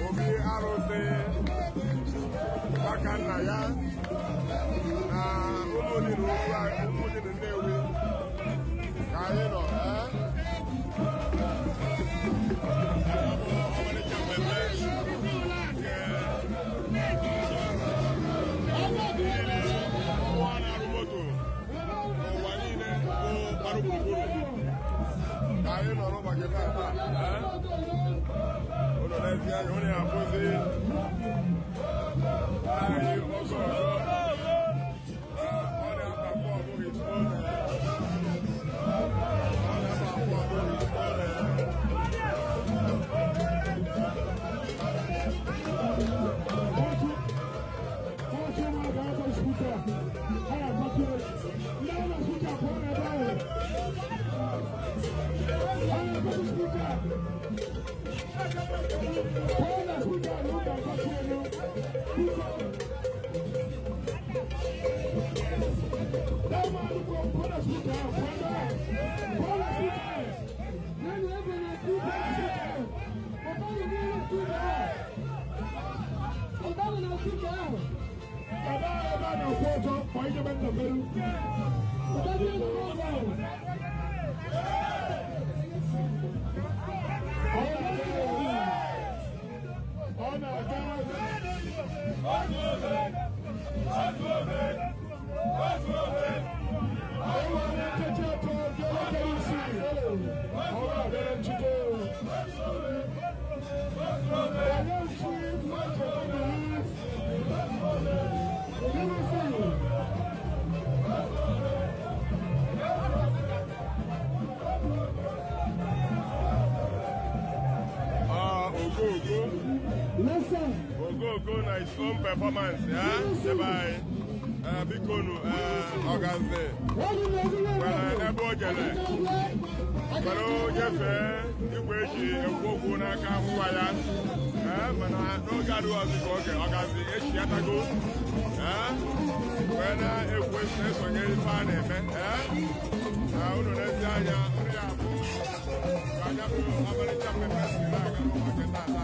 Obi arụsị maka nna ya na ụmụdị na Nnewi ka anyị nọ ọmarịcha mmemme ụwa na-arụ moto n'ụwa niile bụ gbara gburugburu ka anyị nọ n'ụbọchị taa ụlọ n'ezi anya onye abụzi anyị ọzọ ọ na-akpafọ ọbụghị Ogwugwu na his own performance, by Bikonu Ogaze. Ebe o jere mana o nyefee igwe eji ogwugwu n'aka nwa ya mana n'oge adịghị ọzọ ka Ogaze echiatago wee na-ekwe esonye ife a na-eme unu n'ezi anya nri abụ ka anya bụ ọmarịcha mmemme si na-aga n'ụbọchị tata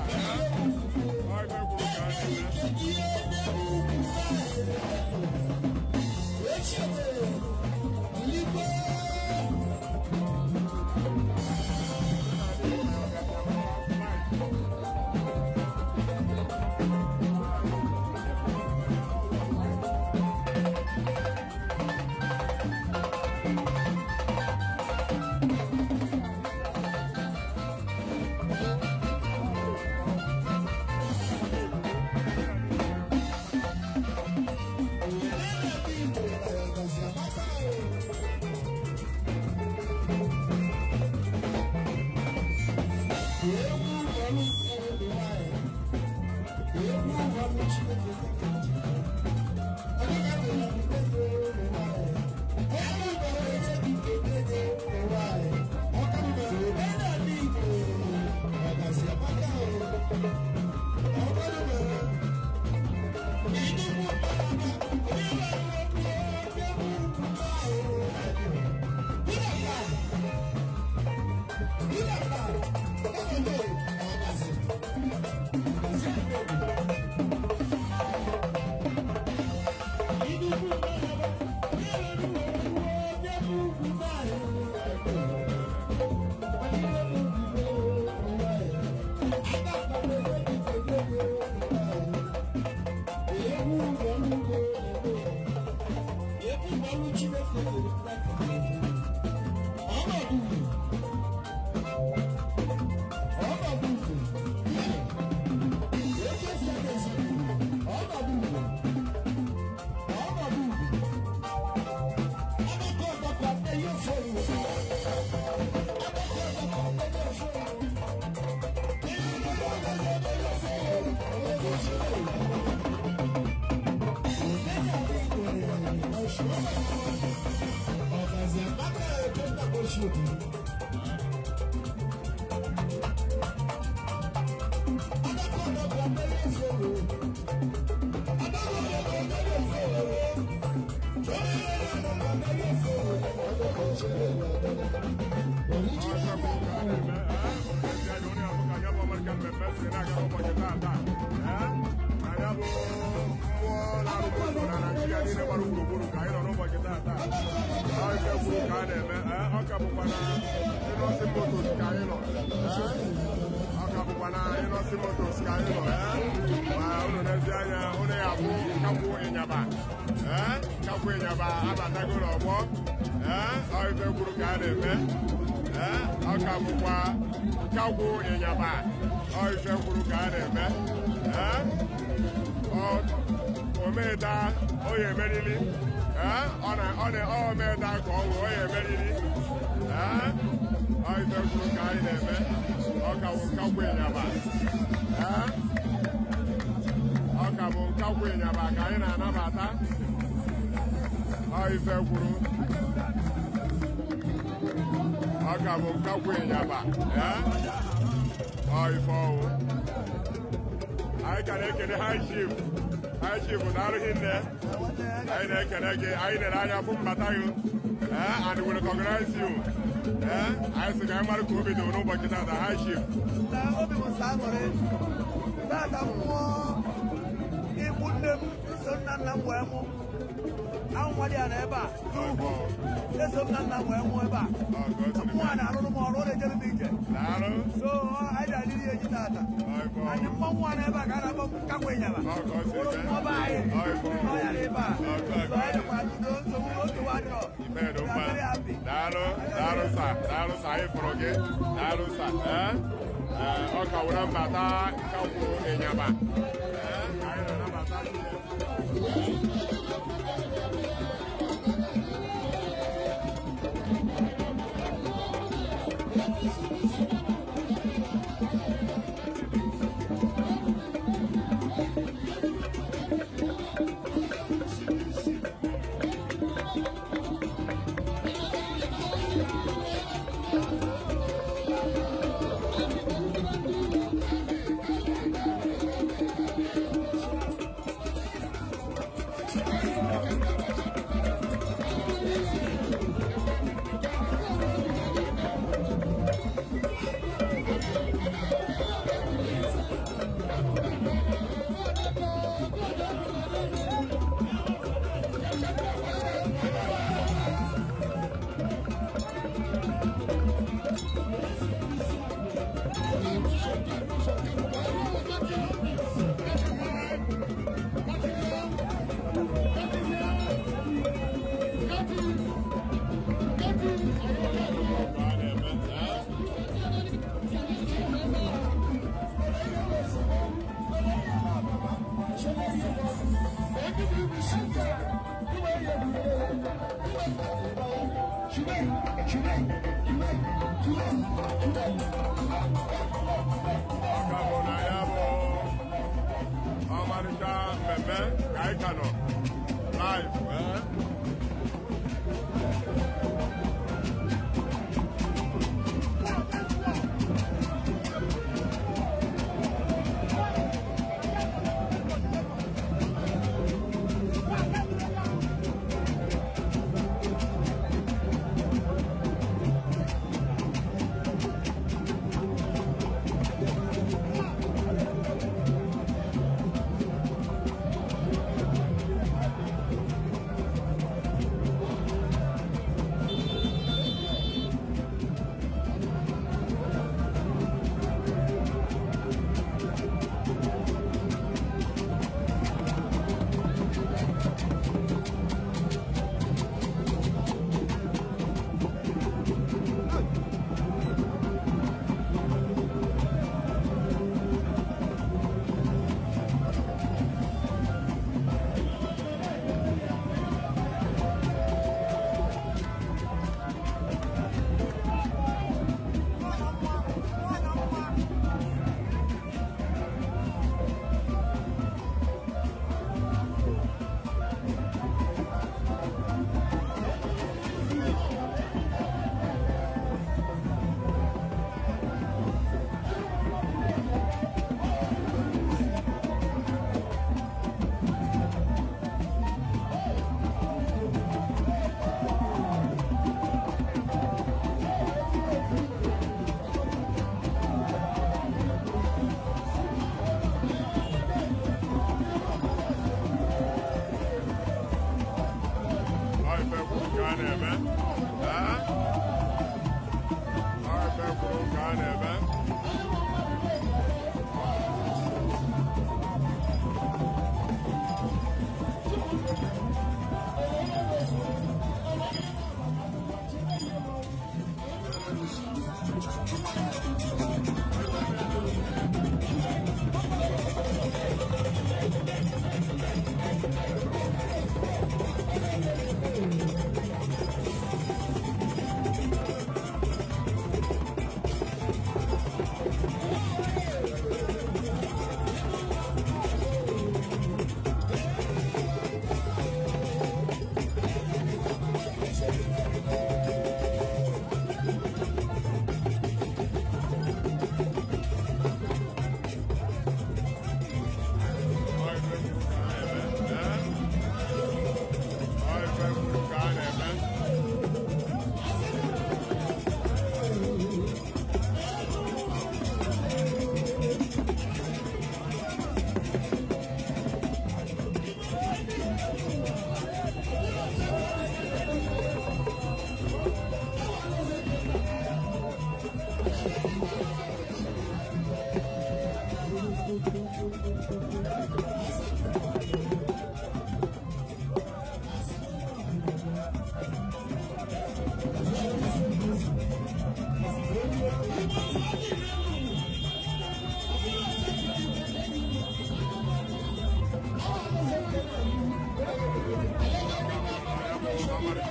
niile gbara gburugburu ka anyị nọ n'ụbọchị taata ife kwuru ka a na-eme ọ ka bụkwa na Innoson motos ka anyị nọ ọ ka bụkwa na Innoson motos ka anyị nọ ma unu n'ezi anya unu ya bụ nkakwụ ịnyaba nkakwụ ịnyaba abatago n'ọgbọ ife kwuru ka a na-eme ọ ka bụkwa nkakwụ ịnyaba ife kwuru ka a na-eme omeda onye emeriri omeda ka ọ bụ onye emeriri ife kwuru ka anyị na-eme ọ ka bụ nkakwụ ịnyaba ọ ka bụ nkakwụ ịnyaba ka anyị na-anabata ife kwuru ọ ka bụ nkakwụ ịnyaba ife ọwụ anyị ka na-ekele high chief na-arụghị nne anyị na-ekele gị anyị nere anya fụ mbata gị and we recognize you anyị sị ka anyị mara ka obi dị n'ụbọchị tata high chief obi m sa aṅụrị tata mmụọ ikwu nne m so nna nna m wee mụ ahụ ya na ebe a n'ugwu eso m na nna m wee mụ ebe a mmụọ a na-arụrụ m ọrụ ọ na-ejere m ije so anyị ga-adịrị ya eji tata anyị mmọnwụ a na ebe a ka a na-akpọ nkakwụ ịnyaba bụrụ mmụọba anyị nọ ya n'ebe a so anyị dịkwa n'udo nsogbu otu adịrọ daalụ sa anyị fụrụ gị daalụ sa ọ ka were mbata nkakwụ ịnyaba anyị na-anabata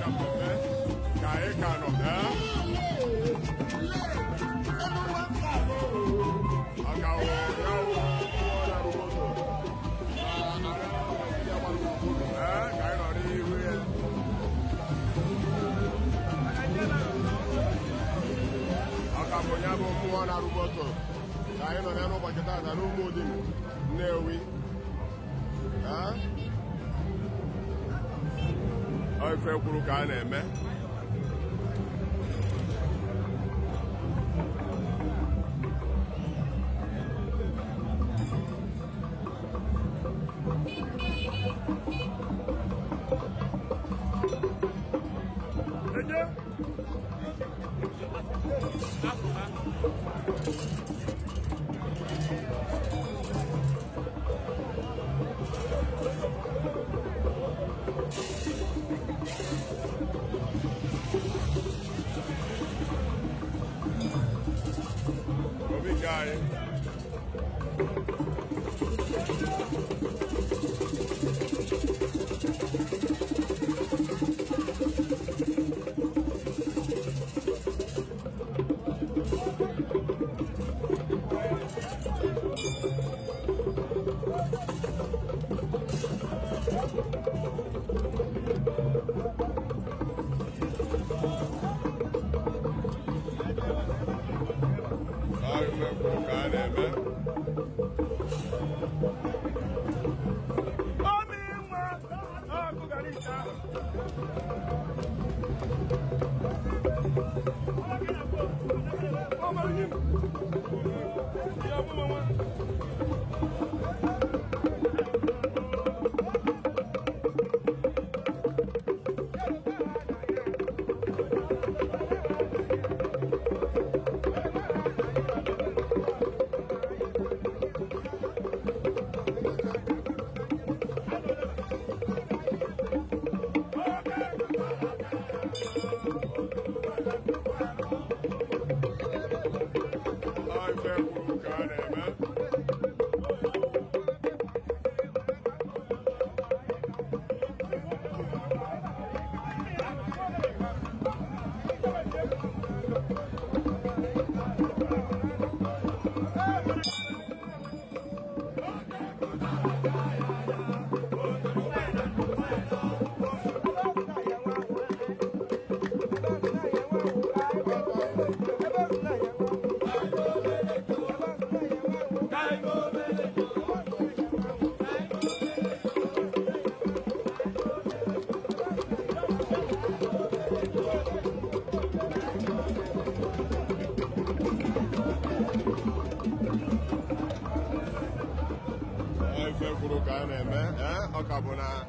ka mmemme ka anyị ka nọ ọgawo ya wụ ka anyị nọ n'ihu ya ọka bụ ya bụ mmụọ na-arụ moto ka anyị nọ ya n'ụbọchị taata n'ugbo dị Nnewi ife kwuru ka a na-eme Obi guy.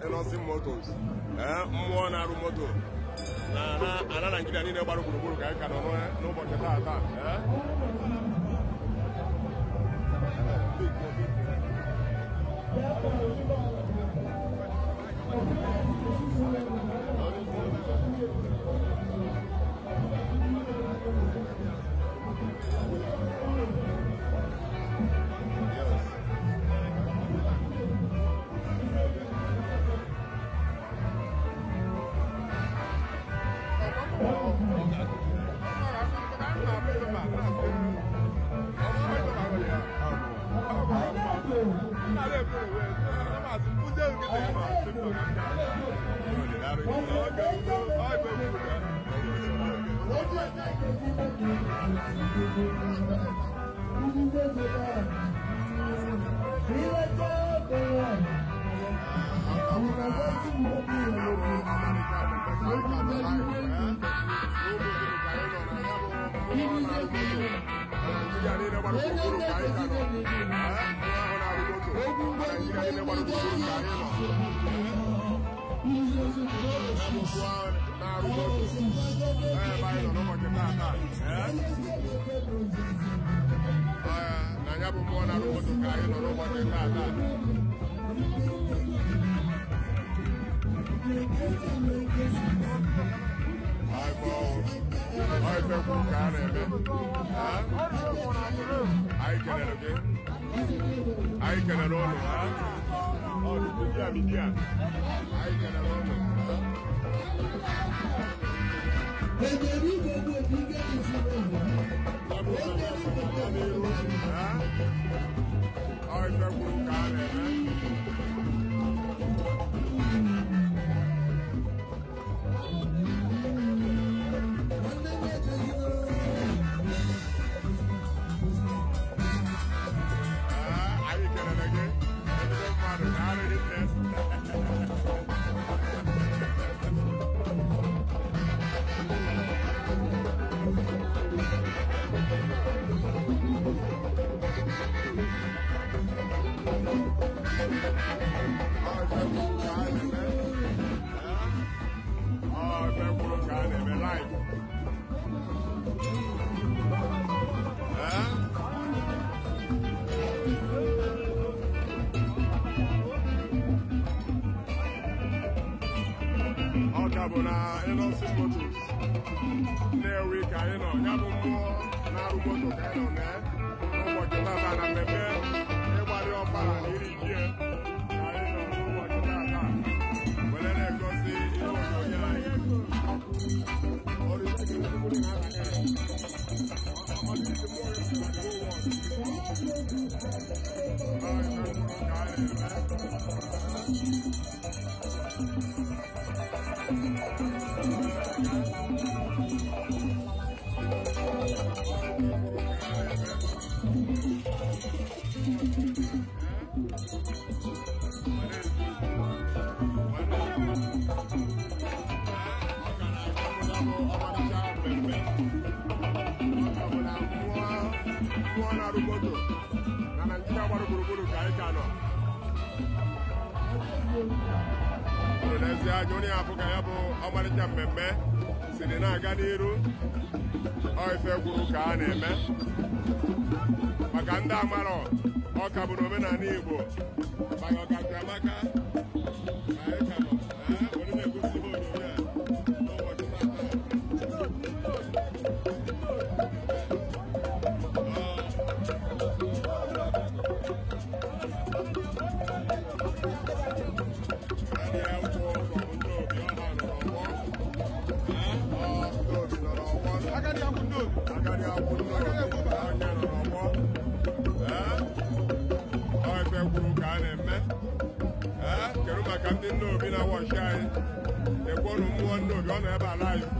Innoson motos mmụọ na-arụ moto na ala Naịjirịa niile gbara gburugburu ka anyị ka nọ n'ụbọchị taata I can Media. I can Innoson motos. Nnewi ka anyị nọ, ya bụ mmụọ na-arụ moto ka anyị nọ na n'ụbọchị tata na mmemme ịgbarị ọbara na iri ji ka anyị nọ n'ụbọchị tata were na-egosi ihe onyonyo anyị. Ọrụ isi gị nwere na aka ya. Ọ dị isi mmụọ isi na the whole world. Ọ dị mkpụrụ ka anyị na-eme. Onye afọ ka ya bụ ọmarịcha mmemme siri na-aga n'iru ife gwuru ka a na-eme maka ndị amarọ ọka bụ n'omenala Igbo maka ọkasị amaka anyị ka nọ were na-egosi ihe onyonyo a n'ụbọchị kedu maka ndị Nnewi na-awọchi anyị ekwonu mmụọ Nnewi ọ nọ ebe ala Igbo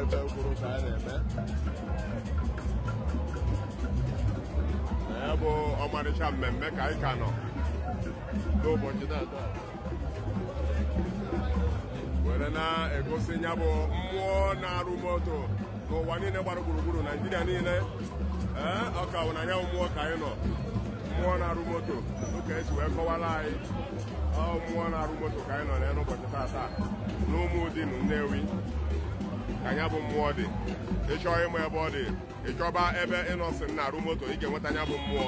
ife kwuru ka a na-eme bụ ọmarịcha mmemme ka anyị ka nọ n'ụbọchị tata were na-egosi ya bụ mmụọ na-arụ moto n'ụwa niile gbara gburugburu Naịjirịa niile ọka bụ na ya mmụọ ka anyị nọ mmụọ na-arụ moto ụka esi wee kọwara anyị mmụọ na-arụ moto ka anyị nọ n'ụbọchị tata n'Ụmụdị na Nnewi ka ya bụ mmụọ dị ịchọọ ịma ebe ọ dị ịchọba ebe Innoson na-arụ moto ị ga-enweta ya bụ mmụọ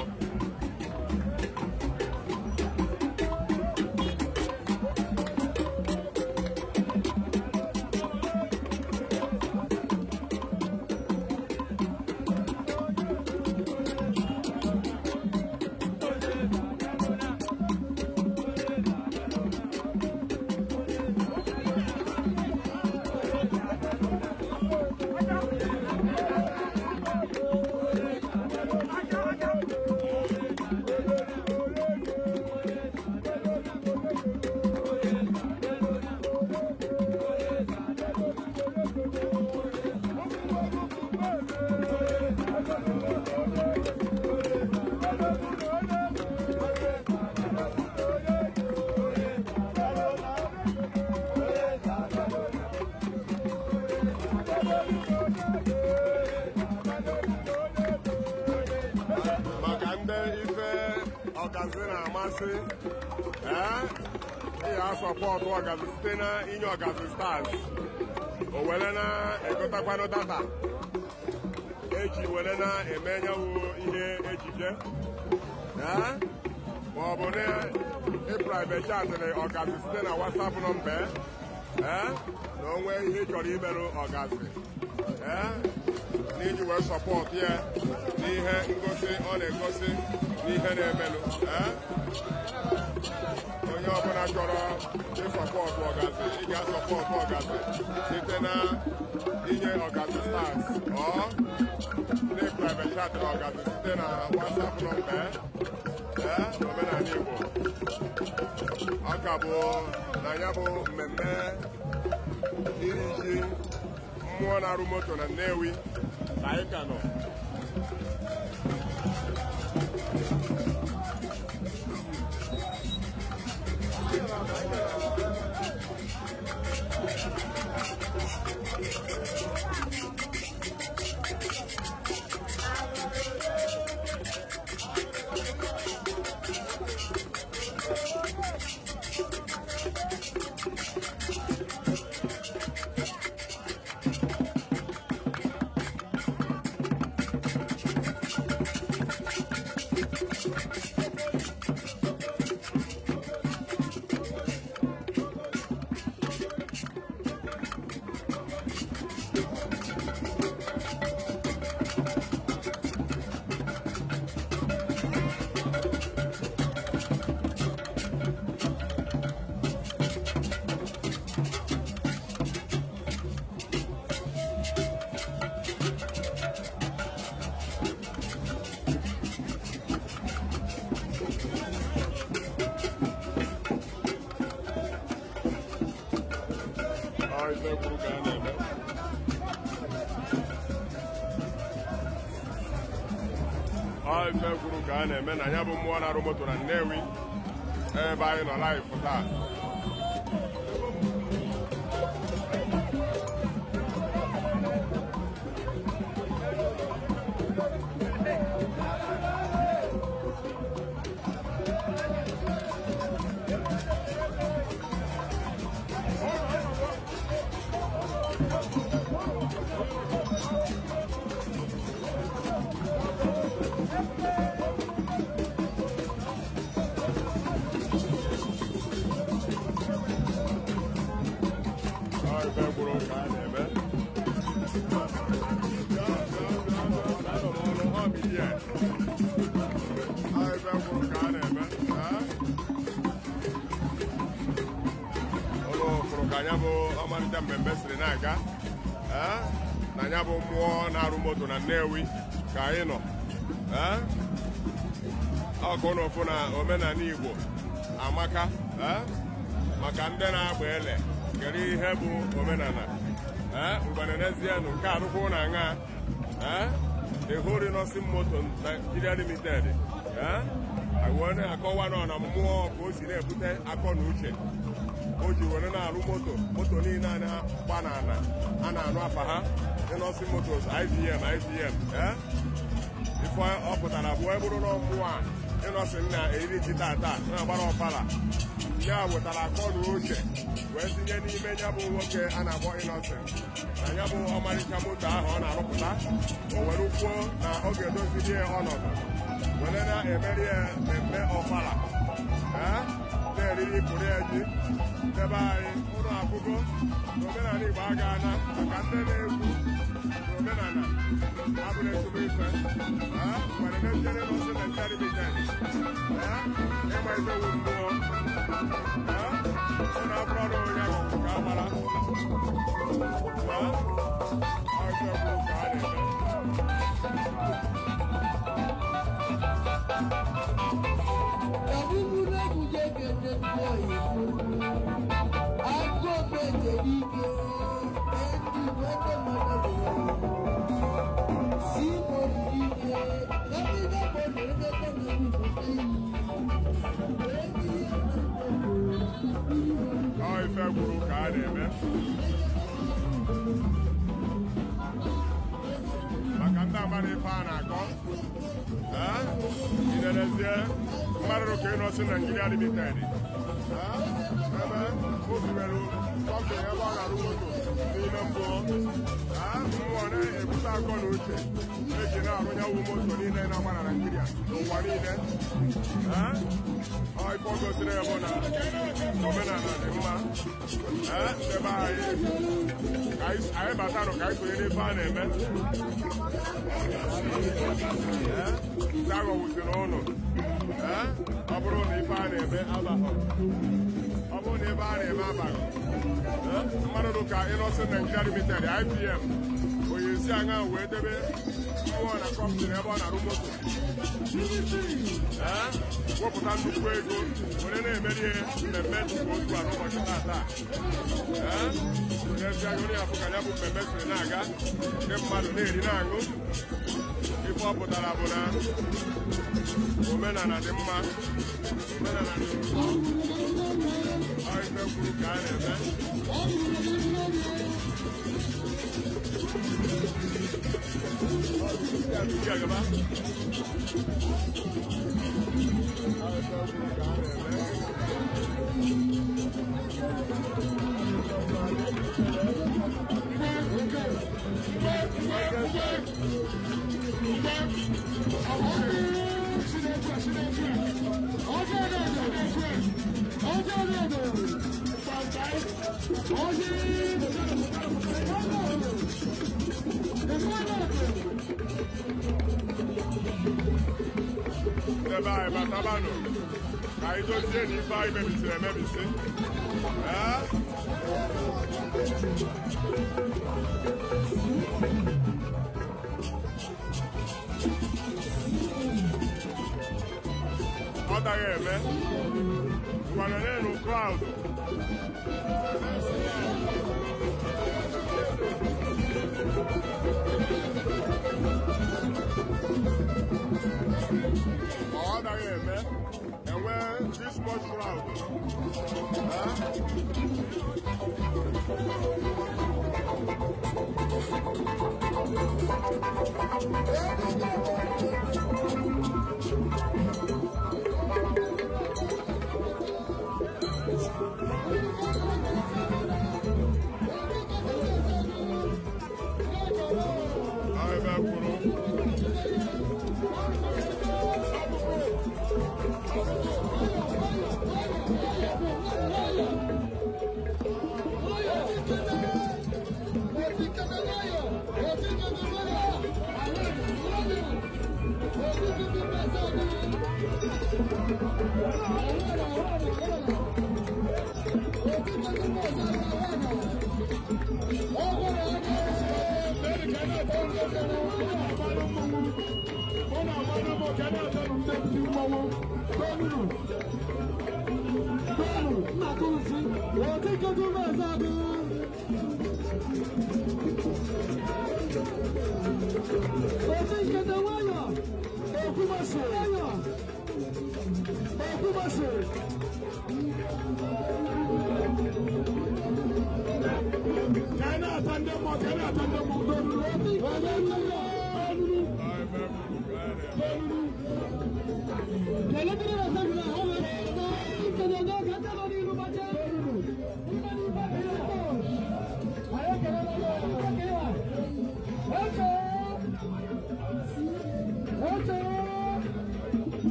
na-egosi ihe asọpọtụ ọgazi site na inye ọgazi stars o were na-egotakwanụ data eji were na-eme nyanwụ ihe ejije ma ọ bụ na ịpraive chatịrị ọgazi site na WhatsApp nọmba na onwe ihe ị chọrọ imerụ ọgazi n'iji wee sọpọtụ ya n'ihe ngosi ọ na-egosi n'ihe na-emelụ onye ọbụla chọrọ ịsọpọtụ ọgazi ị ga-asọpọtụ ọgazi site na inye ọgazi stars ọ ndị private chat ọgazi site na WhatsApp nọmba n'omenala Igbo. Ọ ka bụ na ya bụ mmemme iri ji mmụọ na-arụ moto na Nnewi ka anyị ka nọ. ife kwuru ka a na-eme na ya bụ mmụọ na-arụ moto na Nnewi ebe anyị nọ live taa. anya bụ ọmarịcha mmemme siri na-aga na anya bụ mmụọ na-arụ moto na Nnewi ka anyị nọ ọkụ n'ofu na omenala Igbo amaka maka ndị na-agba ele kere ihe bụ omenala mgbana n'ezienụ nke arụkwụ na aṅa the whole Innoson moto Nigeria Limited wee na-akọwa nọ na mmụọ ka o si na-ebute akọ na uche o ji were na-arụ moto niile a na-agba n'ala a na-anụ afa ha Innoson motos IVM ife ọ pụtara bụ ebụrụ na mmụọ a Innoson na-eri ji tata na-agbara ọfala ya wetara akọ na uche wee tinye n'ime ya bụ nwoke a na-akpọ Innoson na ya bụ ọmarịcha moto ahụ ọ na-arụpụta o were kwuo na ọ ga-edozili ya ọnọdụ were na-emeri ya mmemme ọfala na-eriri pụrụ ya ji ndebe anyị ụlọ akwụkwọ na omenala Igbo agaana maka ndị na-egwu na omenala abụrụ ezigbo ife nwere meziere n'ozi Nigeria Limited ịgba izewu mmụọ ọ na-abụrụ ọrụ onye ahụ ka agbara ọjọọ ka a na-eme ife gwuru ka a na-eme maka ndị amara ife a na-akọ iderezie mmadụ ka Innoson Nigeria Limited ebe o tiwere kọmpani ebe ọ na-arụ moto n'ime mbụ mmụọ na-ebute akọ na uche eji na-arụnyanwu moto niile na-agba na Nigeria n'ụwa niile ife ọ gosiri ya bụ na omenala dị mma ebe anyị batanụ ka anyị sonye n'ife a na-eme ndị aghọwuziri ụlọ ọ bụrụ na ife a na-eme abaghọ ọ bụrụ na ebe a na-eme abaghị mmadụ dịka Innoson Nigeria Limited IPM onye isi anya wee debe mmụọ na kọmpani ebe ọ na-arụ moto wepụta nnukwu ego were na-emeri mmemme otu a n'ụbọchị tata n'ezie agụrụ ya bụ ka ya bụ mmemme siri na-aga ndị mmadụ na-eri na-aṅụ ife ọ pụtara bụ na omenala dị mma omenala dị mma ife kwuru ka a na-eme ebe anyị batabanụ ka anyị dozie na ife anyị mebisiri emebisi ọ daghị eme mana na-enu kraụd ọ daghị eme enwe this much crowd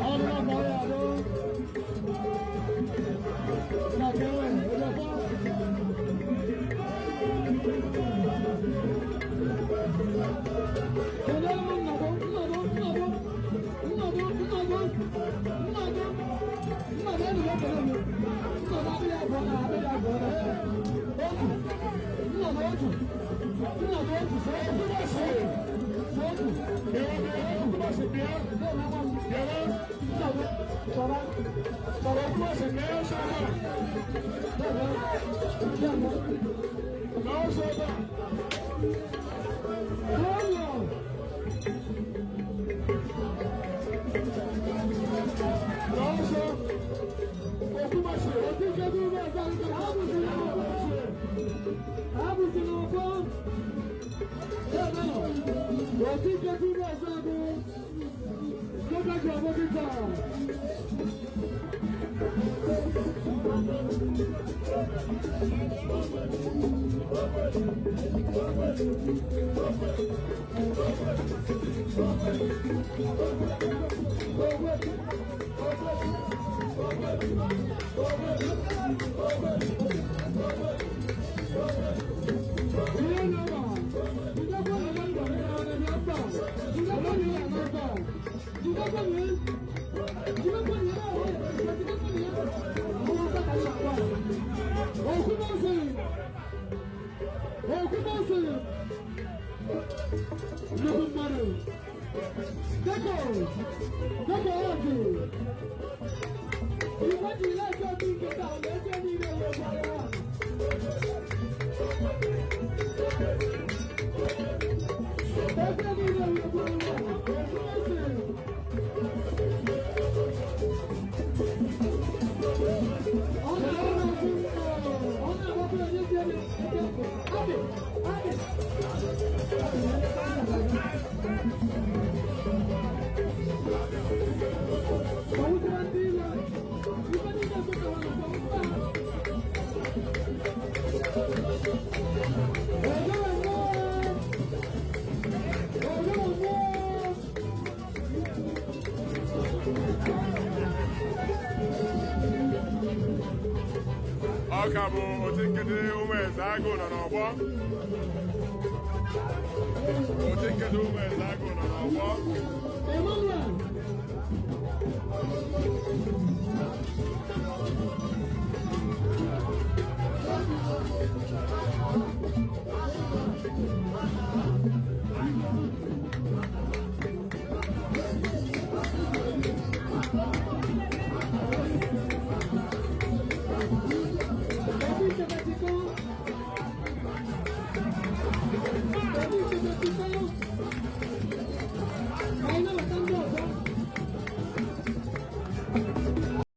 Oh, Ọkabụ otu nkịtị ụmụ eze agụ nọ n'ọgbọ. Otu nkịtị ụmụ eze agụ nọ n'ọgbọ.